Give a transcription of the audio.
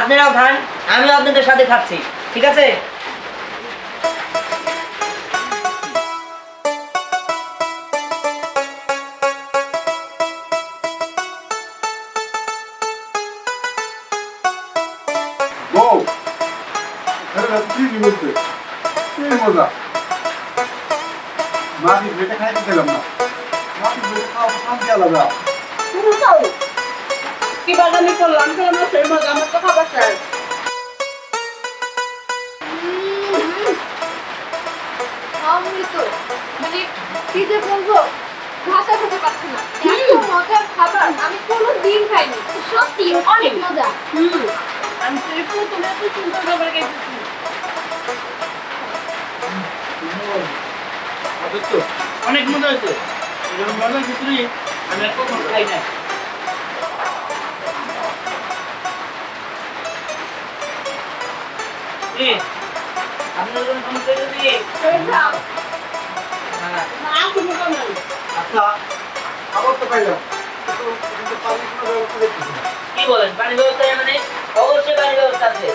আপনারাও খান, আমিও আপনাদের সাথে খাচ্ছি, ঠিক আছে? বউ কি বলছে কি মজা মাটি বেটে খাইতে দিলাম না মাটি বেটে খাওয়া শান্তি আলাদা কি বাগানি করলাম তো আমার সেই মজা আমার তো খাবার চাই অমৃত মানে কি যে বলবো ভাষা খুঁজে পাচ্ছি না এত মজার খাবার আমি কোনো দিন খাইনি সত্যি অনেক মজা আমি সেই প্রথমে এত সুন্দর খাবার খেয়েছি অনেক মজা হয়েছে, এরকম মজার খিচুড়ি আমি আর কখনো খাই না। আপনার কোনো সমস্যা যদি আচ্ছা খাবার তো পাইলাম কিন্তু পানি কোনো ব্যবস্থা দেখতেছি না কি বলেন, পানি ব্যবস্থা মানে? অবশ্যই পানি ব্যবস্থা আছে।